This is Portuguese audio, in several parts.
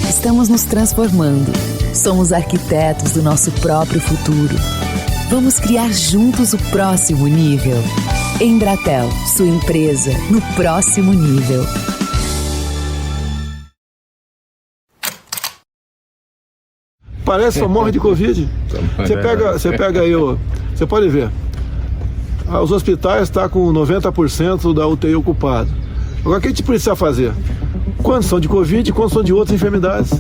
Estamos nos transformando. Somos arquitetos do nosso próprio futuro. Vamos criar juntos o próximo nível. Embratel, sua empresa no próximo nível. Parece só morre de Covid. Você pega aí, você pode ver. Os hospitais estão com 90% da UTI ocupado. Agora, o que a gente precisa fazer? Quantos são de Covid e quantos são de outras enfermidades?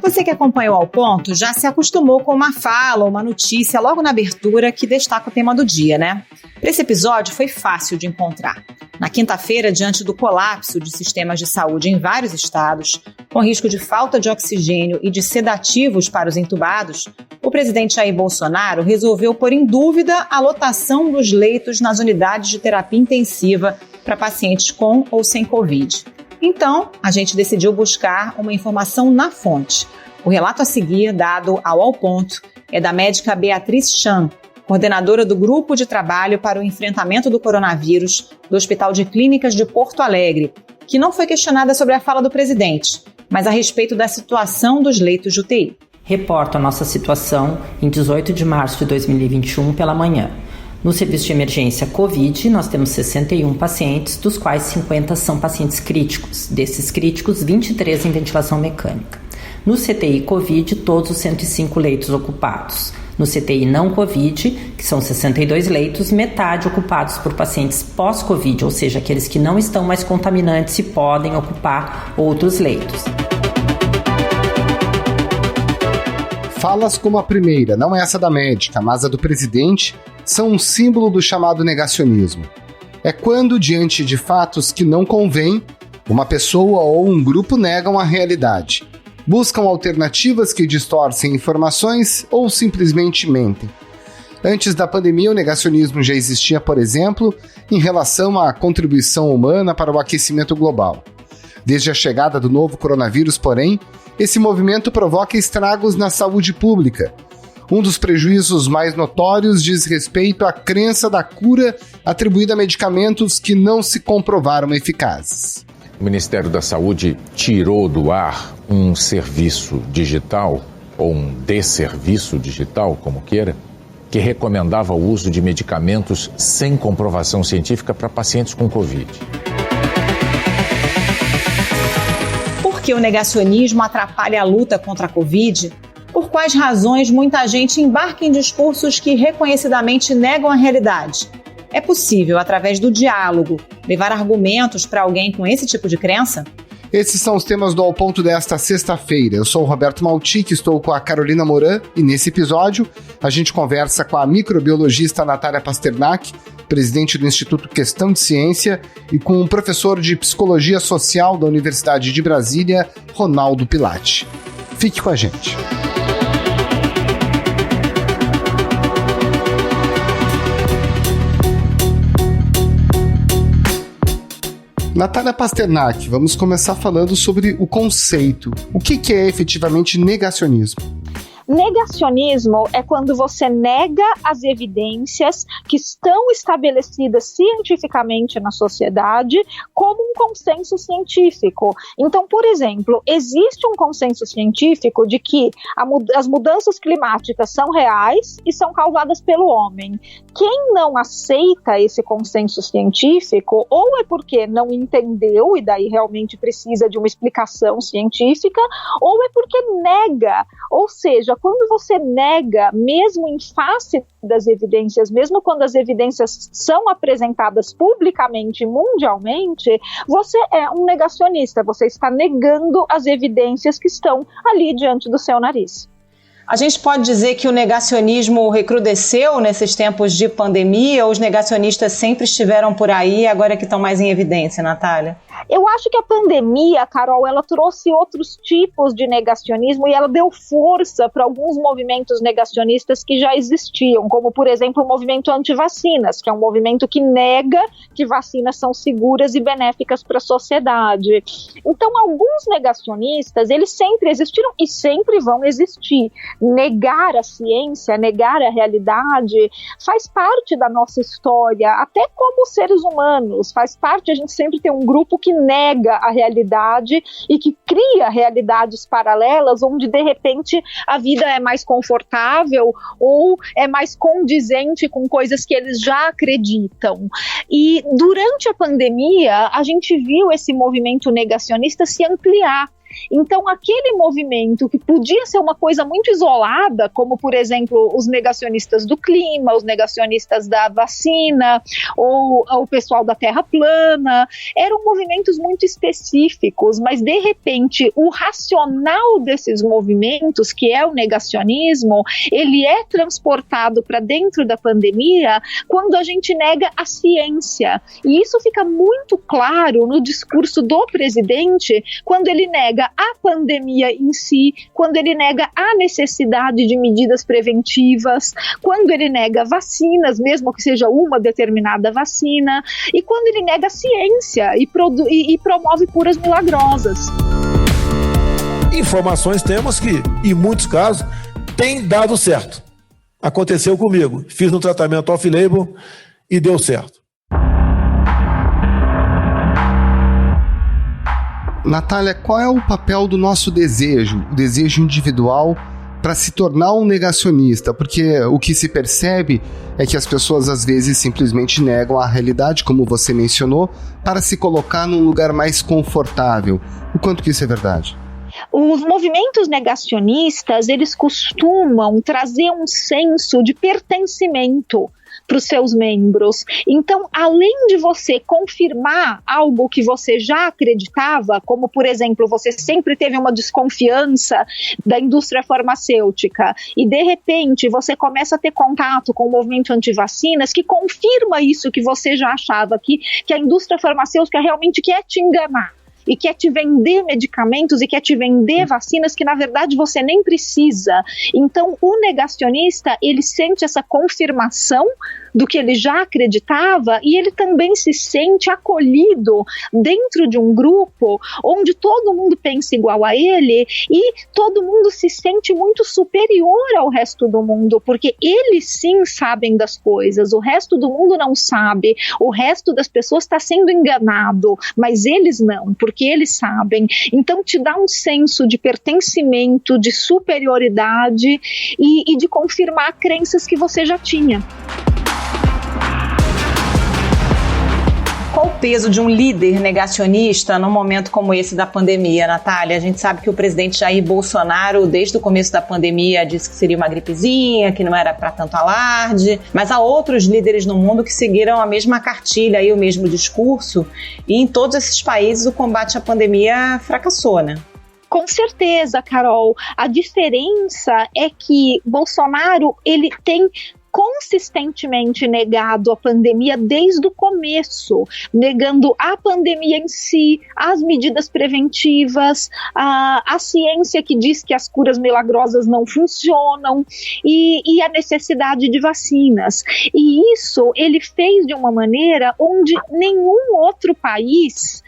Você que acompanhou Ao Ponto já se acostumou com uma fala ou uma notícia logo na abertura que destaca o tema do dia, né? Para esse episódio foi fácil de encontrar. Na quinta-feira, diante do colapso de sistemas de saúde em vários estados, com risco de falta de oxigênio e de sedativos para os entubados, o presidente Jair Bolsonaro resolveu pôr em dúvida a lotação dos leitos nas unidades de terapia intensiva para pacientes com ou sem Covid. Então, a gente decidiu buscar uma informação na fonte. O relato a seguir, dado ao Ponto, é da médica Beatriz Chan, coordenadora do Grupo de Trabalho para o Enfrentamento do Coronavírus do Hospital de Clínicas de Porto Alegre, que não foi questionada sobre a fala do presidente, mas a respeito da situação dos leitos de UTI. Reporto a nossa situação em 18 de março de 2021 pela manhã. No serviço de emergência Covid, nós temos 61 pacientes, dos quais 50 são pacientes críticos. Desses críticos, 23 em ventilação mecânica. No CTI Covid, todos os 105 leitos ocupados. No CTI não Covid, que são 62 leitos, metade ocupados por pacientes pós-Covid, ou seja, aqueles que não estão mais contaminantes e podem ocupar outros leitos. Falas como a primeira, não essa da médica, mas a do presidente, são um símbolo do chamado negacionismo. É quando, diante de fatos que não convêm, uma pessoa ou um grupo negam a realidade. Buscam alternativas que distorcem informações ou simplesmente mentem. Antes da pandemia, o negacionismo já existia, por exemplo, em relação à contribuição humana para o aquecimento global. Desde a chegada do novo coronavírus, porém, esse movimento provoca estragos na saúde pública. Um dos prejuízos mais notórios diz respeito à crença da cura atribuída a medicamentos que não se comprovaram eficazes. O Ministério da Saúde tirou do ar um serviço digital, ou um desserviço digital, como queira, que recomendava o uso de medicamentos sem comprovação científica para pacientes com Covid. Por que o negacionismo atrapalha a luta contra a Covid? Por quais razões muita gente embarca em discursos que reconhecidamente negam a realidade? É possível, através do diálogo, levar argumentos para alguém com esse tipo de crença? Esses são os temas do Ao Ponto desta sexta-feira. Eu sou o Roberto Maltic, estou com a Carolina Moran e nesse episódio a gente conversa com a microbiologista Natália Pasternak, presidente do Instituto Questão de Ciência, e com o professor de Psicologia Social da Universidade de Brasília, Ronaldo Pilati. Fique com a gente. Natália Pasternak, vamos começar falando sobre o conceito. O que é efetivamente negacionismo? Negacionismo é quando você nega as evidências que estão estabelecidas cientificamente na sociedade como um consenso científico. Então, por exemplo, existe um consenso científico de que as mudanças climáticas são reais e são causadas pelo homem. Quem não aceita esse consenso científico, ou é porque não entendeu e daí realmente precisa de uma explicação científica, ou é porque nega, ou seja, quando você nega, mesmo em face das evidências, mesmo quando as evidências são apresentadas publicamente, mundialmente, você é um negacionista, você está negando as evidências que estão ali diante do seu nariz. A gente pode dizer que o negacionismo recrudesceu nesses tempos de pandemia, ou os negacionistas sempre estiveram por aí, agora que estão mais em evidência, Natália? Eu acho que a pandemia, Carol, ela trouxe outros tipos de negacionismo e ela deu força para alguns movimentos negacionistas que já existiam, como, por exemplo, o movimento anti-vacinas, que é um movimento que nega que vacinas são seguras e benéficas para a sociedade. Então, alguns negacionistas, eles sempre existiram e sempre vão existir. Negar a ciência, negar a realidade, faz parte da nossa história, até como seres humanos, faz parte a gente sempre ter um grupo que nega a realidade e que cria realidades paralelas onde de repente a vida é mais confortável ou é mais condizente com coisas que eles já acreditam. E durante a pandemia a gente viu esse movimento negacionista se ampliar. Então, aquele movimento que podia ser uma coisa muito isolada, como, por exemplo, os negacionistas do clima, os negacionistas da vacina, ou o pessoal da Terra plana, eram movimentos muito específicos, mas, de repente, o racional desses movimentos, que é o negacionismo, ele é transportado para dentro da pandemia quando a gente nega a ciência. E isso fica muito claro no discurso do presidente, quando ele nega a pandemia em si, quando ele nega a necessidade de medidas preventivas, quando ele nega vacinas, mesmo que seja uma determinada vacina, e quando ele nega a ciência e promove curas milagrosas. Informações temos que, em muitos casos, tem dado certo. Aconteceu comigo. Fiz um tratamento off-label e deu certo. Natália, qual é o papel do nosso desejo, o desejo individual, para se tornar um negacionista? Porque o que se percebe é que as pessoas às vezes simplesmente negam a realidade, como você mencionou, para se colocar num lugar mais confortável. O quanto que isso é verdade? Os movimentos negacionistas, eles costumam trazer um senso de pertencimento para os seus membros. Então, além de você confirmar algo que você já acreditava, como, por exemplo, você sempre teve uma desconfiança da indústria farmacêutica e, de repente, você começa a ter contato com o movimento antivacinas que confirma isso que você já achava, que a indústria farmacêutica realmente quer te enganar e quer te vender medicamentos e quer te vender vacinas que, na verdade, você nem precisa. Então, o negacionista, ele sente essa confirmação do que ele já acreditava e ele também se sente acolhido dentro de um grupo onde todo mundo pensa igual a ele e todo mundo se sente muito superior ao resto do mundo, porque eles sim sabem das coisas, o resto do mundo não sabe, o resto das pessoas está sendo enganado, mas eles não, porque eles sabem. Então te dá um senso de pertencimento, de superioridade e de confirmar crenças que você já tinha. Qual o peso de um líder negacionista num momento como esse da pandemia, Natália? A gente sabe que o presidente Jair Bolsonaro, desde o começo da pandemia, disse que seria uma gripezinha, que não era para tanto alarde, mas há outros líderes no mundo que seguiram a mesma cartilha e o mesmo discurso, e em todos esses países o combate à pandemia fracassou, né? Com certeza, Carol. A diferença é que Bolsonaro, ele tem consistentemente negado a pandemia desde o começo, negando a pandemia em si, as medidas preventivas, a ciência que diz que as curas milagrosas não funcionam e a necessidade de vacinas. E isso ele fez de uma maneira onde nenhum outro país,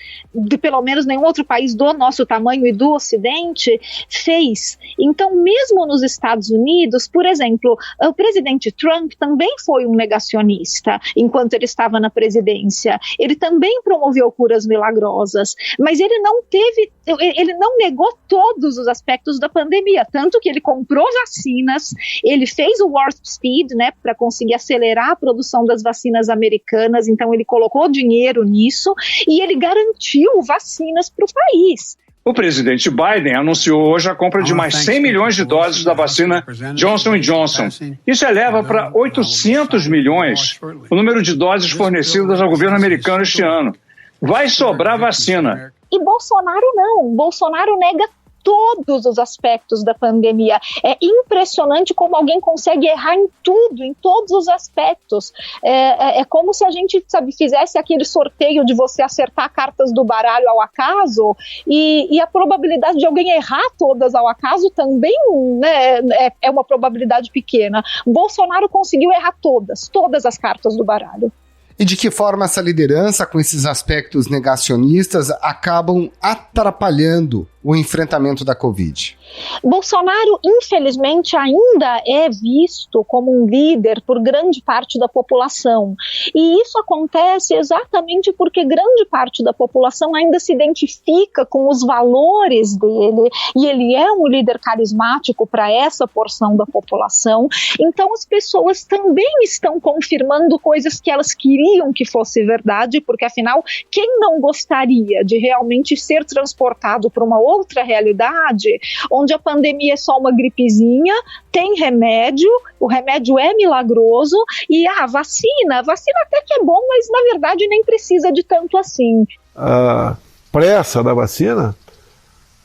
pelo menos nenhum outro país do nosso tamanho e do Ocidente, fez. Então, mesmo nos Estados Unidos, por exemplo, o presidente Trump também foi um negacionista enquanto ele estava na presidência. Ele também promoveu curas milagrosas, mas ele não negou todos os aspectos da pandemia, tanto que ele comprou vacinas, ele fez o Warp Speed, né, para conseguir acelerar a produção das vacinas americanas, então ele colocou dinheiro nisso e ele garantiu vacinas para o país. O presidente Biden anunciou hoje a compra de mais 100 milhões de doses da vacina Johnson & Johnson. Isso eleva para 800 milhões o número de doses fornecidas ao governo americano este ano. Vai sobrar vacina. E Bolsonaro não. Bolsonaro nega todos os aspectos da pandemia. É impressionante como alguém consegue errar em tudo, em todos os aspectos. É como se a gente, fizesse aquele sorteio de você acertar cartas do baralho ao acaso, e a probabilidade de alguém errar todas ao acaso também, né, é uma probabilidade pequena. Bolsonaro conseguiu errar todas as cartas do baralho. E de que forma essa liderança, com esses aspectos negacionistas, acabam atrapalhando o enfrentamento da Covid? Bolsonaro, infelizmente, ainda é visto como um líder por grande parte da população. E isso acontece exatamente porque grande parte da população ainda se identifica com os valores dele, e ele é um líder carismático para essa porção da população. Então as pessoas também estão confirmando coisas que elas queriam que fosse verdade, porque afinal, quem não gostaria de realmente ser transportado para uma outra realidade, onde a pandemia é só uma gripezinha, tem remédio, o remédio é milagroso, e a vacina até que é bom, mas na verdade nem precisa de tanto assim. A pressa da vacina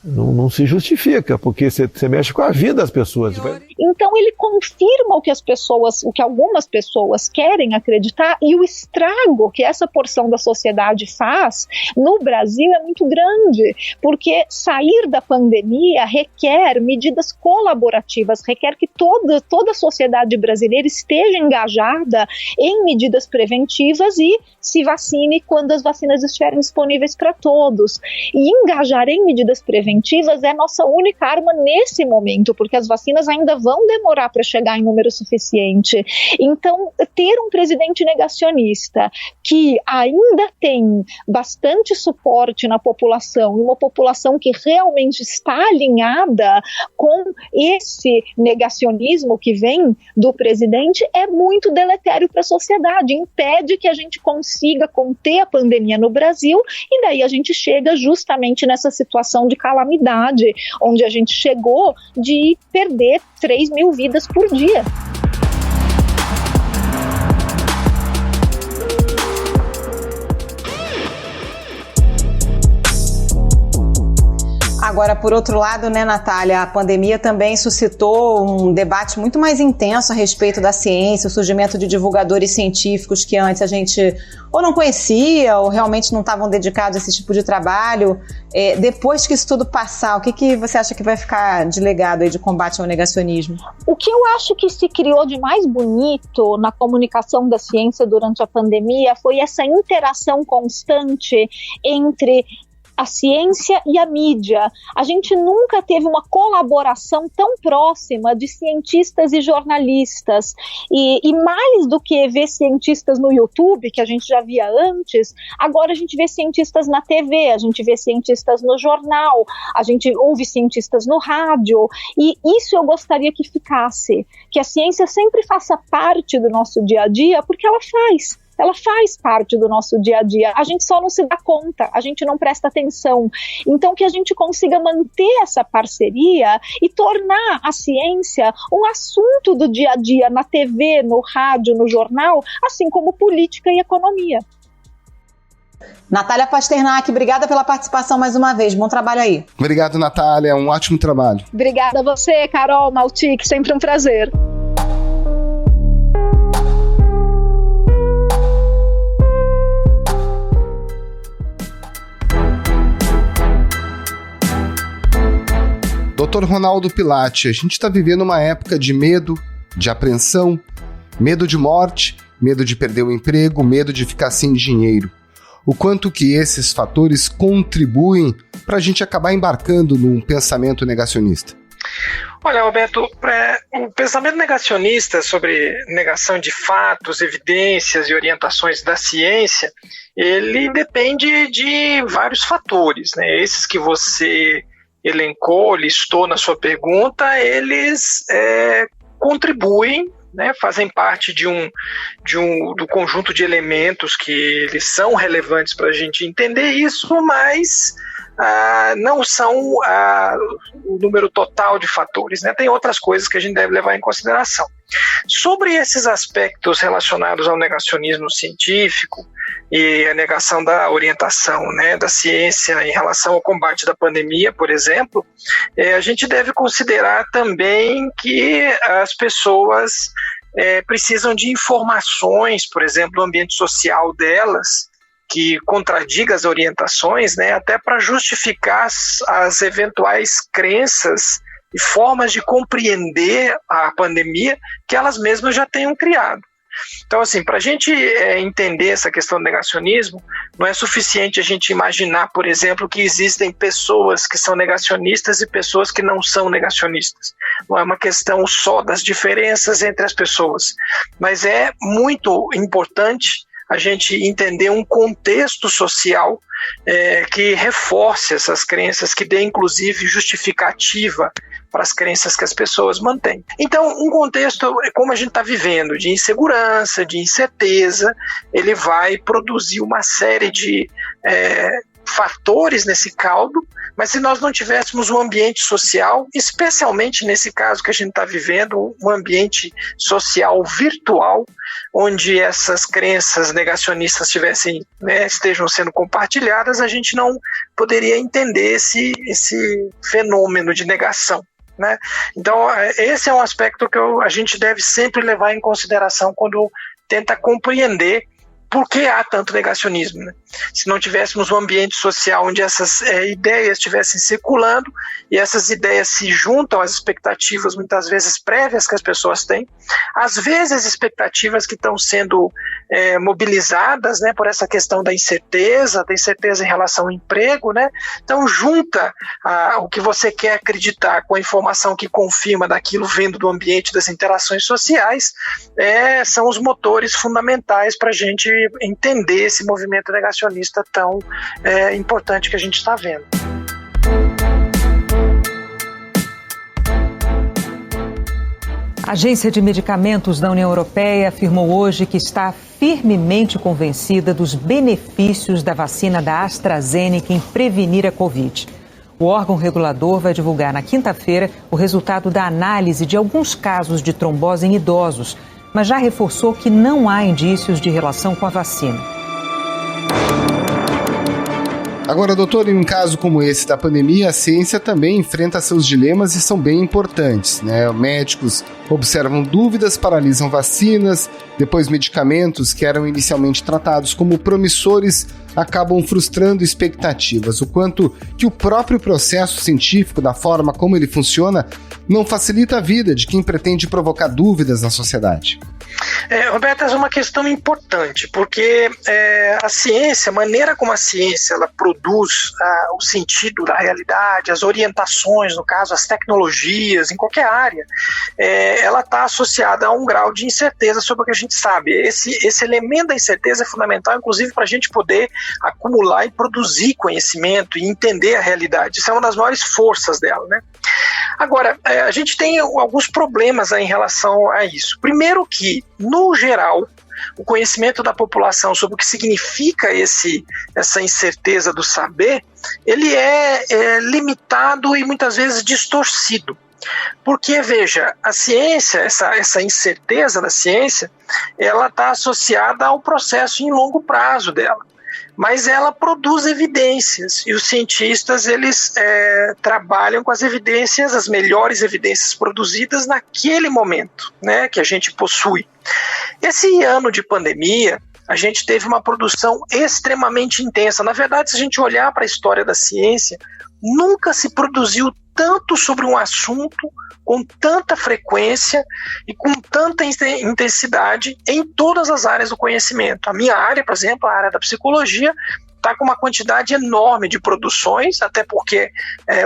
não se justifica, porque você mexe com a vida das pessoas. Então ele confirma o que algumas pessoas querem acreditar, e o estrago que essa porção da sociedade faz no Brasil é muito grande, porque sair da pandemia requer medidas colaborativas, requer que toda a sociedade brasileira esteja engajada em medidas preventivas e se vacine quando as vacinas estiverem disponíveis para todos. E engajar em medidas preventivas é nossa única arma nesse momento, porque as vacinas ainda vão demorar para chegar em número suficiente. Então, ter um presidente negacionista que ainda tem bastante suporte na população, e uma população que realmente está alinhada com esse negacionismo que vem do presidente, é muito deletério para a sociedade, impede que a gente consiga conter a pandemia no Brasil, e daí a gente chega justamente nessa situação de calamidade, onde a gente chegou de perder 3.000 vidas por dia. Agora, por outro lado, né, Natália, a pandemia também suscitou um debate muito mais intenso a respeito da ciência, o surgimento de divulgadores científicos que antes a gente ou não conhecia ou realmente não estavam dedicados a esse tipo de trabalho. Depois que isso tudo passar, o que você acha que vai ficar de legado aí de combate ao negacionismo? O que eu acho que se criou de mais bonito na comunicação da ciência durante a pandemia foi essa interação constante entre a ciência e a mídia. A gente nunca teve uma colaboração tão próxima de cientistas e jornalistas. E mais do que ver cientistas no YouTube, que a gente já via antes, agora a gente vê cientistas na TV, a gente vê cientistas no jornal, a gente ouve cientistas no rádio. E isso eu gostaria que ficasse, que a ciência sempre faça parte do nosso dia a dia, porque ela faz parte do nosso dia a dia, a gente só não se dá conta, a gente não presta atenção. Então que a gente consiga manter essa parceria e tornar a ciência um assunto do dia a dia na TV, no rádio, no jornal, assim como política e economia. Natália Pasternak, obrigada pela participação mais uma vez, bom trabalho aí. Obrigado, Natália, um ótimo trabalho. Obrigada a você, Carol Maltic, sempre um prazer. Dr. Ronaldo Pilatti, a gente está vivendo uma época de medo, de apreensão, medo de morte, medo de perder o emprego, medo de ficar sem dinheiro. O quanto que esses fatores contribuem para a gente acabar embarcando num pensamento negacionista? Olha, Roberto, o pensamento negacionista sobre negação de fatos, evidências e orientações da ciência, ele depende de vários fatores, né? Esses que você elencou, listou na sua pergunta, eles contribuem, né, fazem parte do conjunto de elementos que eles são relevantes para a gente entender isso, mas não são o número total de fatores, né? Tem outras coisas que a gente deve levar em consideração. Sobre esses aspectos relacionados ao negacionismo científico e a negação da orientação, né, da ciência em relação ao combate da pandemia, por exemplo, a gente deve considerar também que as pessoas precisam de informações, por exemplo, do ambiente social delas, que contradiga as orientações, né, até para justificar as eventuais crenças e formas de compreender a pandemia que elas mesmas já tenham criado. Então, assim, para a gente entender essa questão do negacionismo, não é suficiente a gente imaginar, por exemplo, que existem pessoas que são negacionistas e pessoas que não são negacionistas. Não é uma questão só das diferenças entre as pessoas, mas é muito importante a gente entender um contexto social que reforce essas crenças, que dê inclusive justificativa para as crenças que as pessoas mantêm. Então, um contexto, como a gente está vivendo, de insegurança, de incerteza, ele vai produzir uma série de fatores nesse caldo, mas se nós não tivéssemos um ambiente social, especialmente nesse caso que a gente está vivendo, um ambiente social virtual, onde essas crenças negacionistas estejam sendo compartilhadas, a gente não poderia entender esse fenômeno de negação, né? Então, esse é um aspecto que a gente deve sempre levar em consideração quando tenta compreender por que há tanto negacionismo, né? Se não tivéssemos um ambiente social onde essas ideias estivessem circulando e essas ideias se juntam às expectativas, muitas vezes prévias que as pessoas têm, às vezes expectativas que estão sendo mobilizadas, né, por essa questão da incerteza em relação ao emprego, né? Então junta o que você quer acreditar com a informação que confirma daquilo vindo do ambiente das interações sociais, são os motores fundamentais para a gente entender esse movimento negacionista tão importante que a gente está vendo. A Agência de Medicamentos da União Europeia afirmou hoje que está firmemente convencida dos benefícios da vacina da AstraZeneca em prevenir a Covid. O órgão regulador vai divulgar na quinta-feira o resultado da análise de alguns casos de trombose em idosos, mas já reforçou que não há indícios de relação com a vacina. Agora, doutor, em um caso como esse da pandemia, a ciência também enfrenta seus dilemas e são bem importantes, né? Médicos observam dúvidas, paralisam vacinas, depois medicamentos que eram inicialmente tratados como promissores acabam frustrando expectativas. O quanto que o próprio processo científico, da forma como ele funciona, não facilita a vida de quem pretende provocar dúvidas na sociedade. Roberto, essa é uma questão importante, porque a ciência, a maneira como a ciência ela produz o sentido da realidade, as orientações, no caso, as tecnologias, em qualquer área, ela está associada a um grau de incerteza sobre o que a gente sabe. Esse elemento da incerteza é fundamental, inclusive, para a gente poder acumular e produzir conhecimento e entender a realidade. Isso é uma das maiores forças dela, né? Agora, a gente tem alguns problemas em relação a isso. Primeiro que, no geral, o conhecimento da população sobre o que significa essa incerteza do saber, ele é limitado e muitas vezes distorcido. Porque, veja, a ciência, essa incerteza da ciência, ela está associada ao processo em longo prazo dela. Mas ela produz evidências e os cientistas eles trabalham com as evidências, as melhores evidências produzidas naquele momento, né, que a gente possui. Esse ano de pandemia, a gente teve uma produção extremamente intensa. Na verdade, se a gente olhar para a história da ciência, nunca se produziu tanto sobre um assunto com tanta frequência e com tanta intensidade em todas as áreas do conhecimento. A minha área, por exemplo, a área da psicologia, está com uma quantidade enorme de produções, até porque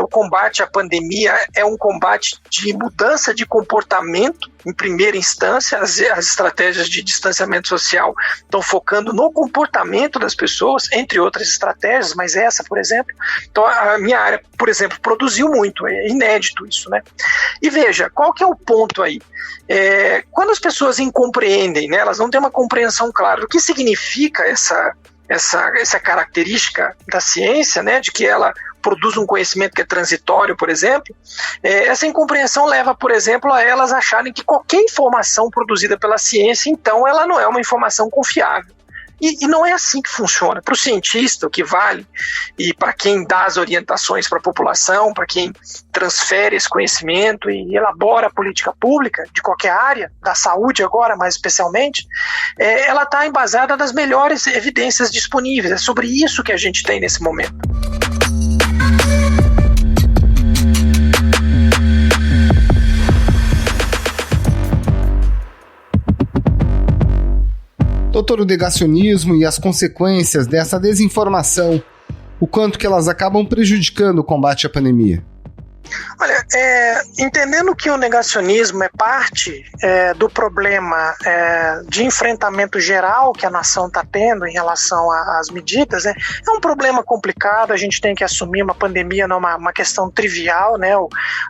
o combate à pandemia é um combate de mudança de comportamento, em primeira instância. As estratégias de distanciamento social estão focando no comportamento das pessoas, entre outras estratégias, mas essa, por exemplo. Então, a minha área, por exemplo, produziu muito, é inédito isso, né? E veja, qual que é o ponto aí? Quando as pessoas incompreendem, né, elas não têm uma compreensão clara do que significa essa característica da ciência, né, de que ela produz um conhecimento que é transitório, por exemplo, essa incompreensão leva, por exemplo, a elas acharem que qualquer informação produzida pela ciência, então, ela não é uma informação confiável. E não é assim que funciona. Para o cientista, o que vale, e para quem dá as orientações para a população, para quem transfere esse conhecimento e elabora a política pública de qualquer área, da saúde agora mais especialmente, ela está embasada nas melhores evidências disponíveis. É sobre isso que a gente tem nesse momento. Doutor, o negacionismo e as consequências dessa desinformação, o quanto que elas acabam prejudicando o combate à pandemia? Olha, entendendo que o negacionismo é parte do problema de enfrentamento geral que a nação está tendo em relação às medidas, é um problema complicado, a gente tem que assumir. Uma pandemia não é uma questão trivial, né?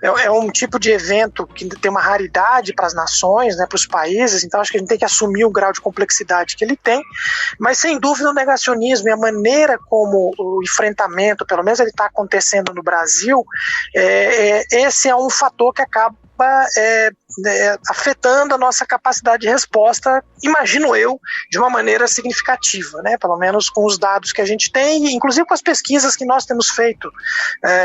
É um tipo de evento que tem uma raridade para as nações, né, para os países, então acho que a gente tem que assumir o grau de complexidade que ele tem, mas sem dúvida o negacionismo e a maneira como o enfrentamento, pelo menos ele está acontecendo no Brasil, esse é um fator que acaba afetando a nossa capacidade de resposta, imagino eu, de uma maneira significativa, né? Pelo menos com os dados que a gente tem, inclusive com as pesquisas que nós temos feito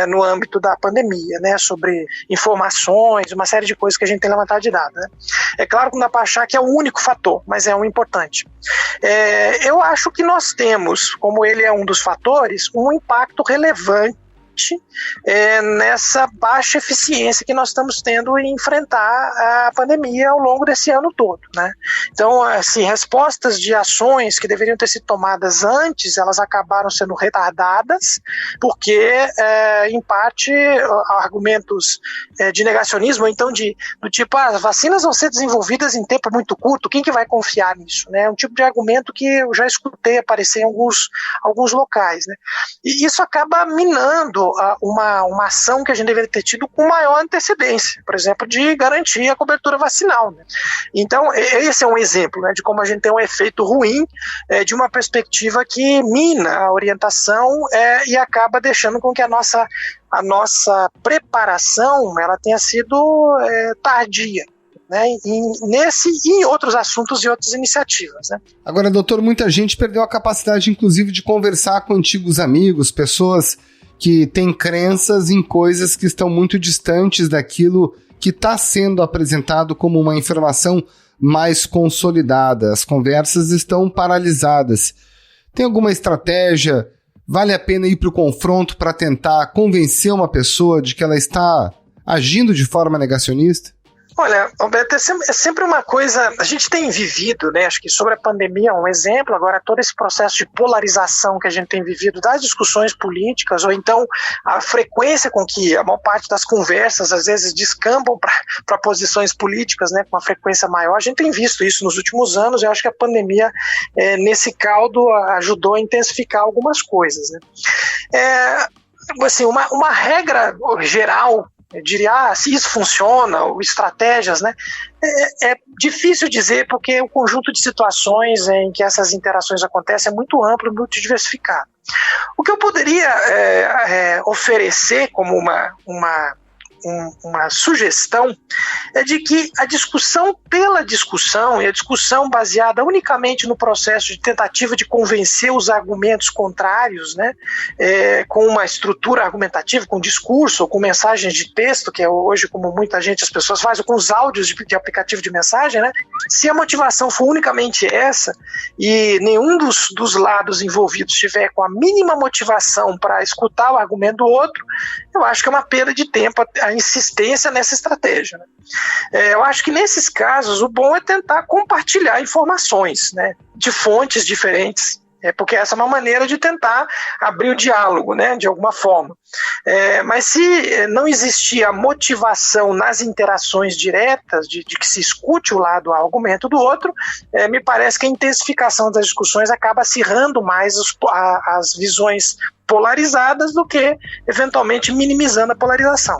no âmbito da pandemia, né? Sobre informações, uma série de coisas que a gente tem levantado de dados, né? É claro que não dá para achar que é o único fator, mas é um importante. Eu acho que nós temos, como ele é um dos fatores, um impacto relevante nessa baixa eficiência que nós estamos tendo em enfrentar a pandemia ao longo desse ano todo, né? Então, assim, respostas de ações que deveriam ter sido tomadas antes, elas acabaram sendo retardadas, porque, em parte, argumentos de negacionismo, ou então do tipo, as vacinas vão ser desenvolvidas em tempo muito curto, quem que vai confiar nisso, né? É um tipo de argumento que eu já escutei aparecer em alguns locais, né? E isso acaba minando uma ação que a gente deveria ter tido com maior antecedência, por exemplo, de garantir a cobertura vacinal, né? Então, esse é um exemplo, né, de como a gente tem um efeito ruim de uma perspectiva que mina a orientação e acaba deixando com que a nossa preparação ela tenha sido tardia, né, nesse e em outros assuntos e outras iniciativas, né? Agora, doutor, muita gente perdeu a capacidade, inclusive, de conversar com antigos amigos, pessoas que têm crenças em coisas que estão muito distantes daquilo que está sendo apresentado como uma informação mais consolidada. As conversas estão paralisadas. Tem alguma estratégia? Vale a pena ir para o confronto para tentar convencer uma pessoa de que ela está agindo de forma negacionista? Olha, Roberto, é sempre uma coisa, a gente tem vivido, né, acho que sobre a pandemia é um exemplo, agora todo esse processo de polarização que a gente tem vivido das discussões políticas, ou então a frequência com que a maior parte das conversas às vezes descambam para posições políticas, né, com uma frequência maior, a gente tem visto isso nos últimos anos. Eu acho que a pandemia, nesse caldo, ajudou a intensificar algumas coisas, né. Assim, uma regra geral, eu diria, se isso funciona, ou estratégias, né? É difícil dizer, porque o conjunto de situações em que essas interações acontecem é muito amplo e muito diversificado. O que eu poderia oferecer como uma sugestão é de que a discussão pela discussão, e a discussão baseada unicamente no processo de tentativa de convencer os argumentos contrários, né, com uma estrutura argumentativa, com discurso, ou com mensagens de texto, que é hoje como muita gente, as pessoas fazem, ou com os áudios de aplicativo de mensagem, né, se a motivação for unicamente essa, e nenhum dos lados envolvidos tiver com a mínima motivação para escutar o argumento do outro, eu acho que é uma perda de tempo a insistência nessa estratégia, né? Eu acho que nesses casos o bom é tentar compartilhar informações, né, de fontes diferentes, porque essa é uma maneira de tentar abrir o diálogo, né, de alguma forma. Mas se não existir a motivação nas interações diretas, de que se escute o lado, o argumento do outro, me parece que a intensificação das discussões acaba acirrando mais as visões polarizadas do que, eventualmente, minimizando a polarização.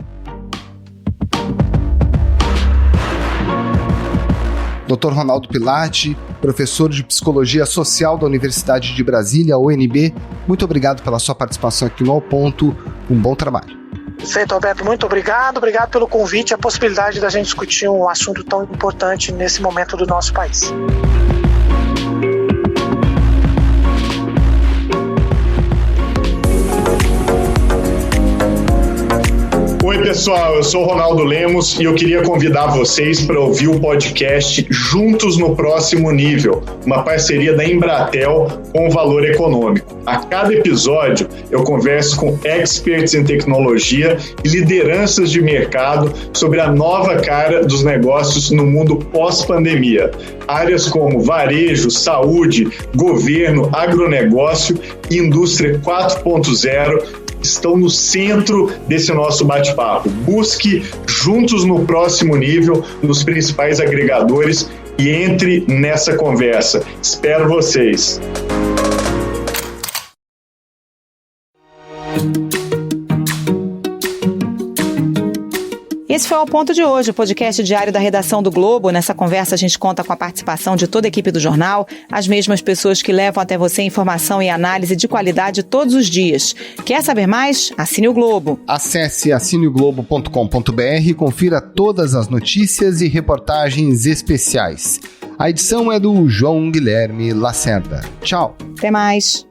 Dr. Ronaldo Pilatti, professor de Psicologia Social da Universidade de Brasília, UNB. Muito obrigado pela sua participação aqui no Ao Ponto. Um bom trabalho. Perfeito, Alberto. Muito obrigado. Obrigado pelo convite e a possibilidade da gente discutir um assunto tão importante nesse momento do nosso país. Oi, pessoal, eu sou o Ronaldo Lemos e eu queria convidar vocês para ouvir o podcast Juntos no Próximo Nível, uma parceria da Embratel com o Valor Econômico. A cada episódio, eu converso com experts em tecnologia e lideranças de mercado sobre a nova cara dos negócios no mundo pós-pandemia. Áreas como varejo, saúde, governo, agronegócio e indústria 4.0 estão no centro desse nosso bate-papo. Busque Juntos no Próximo Nível nos principais agregadores e entre nessa conversa. Espero vocês. Esse foi o Ponto de hoje, o podcast diário da redação do Globo. Nessa conversa a gente conta com a participação de toda a equipe do jornal, as mesmas pessoas que levam até você informação e análise de qualidade todos os dias. Quer saber mais? Assine o Globo. Acesse assineoglobo.com.br e confira todas as notícias e reportagens especiais. A edição é do João Guilherme Lacerda. Tchau. Até mais.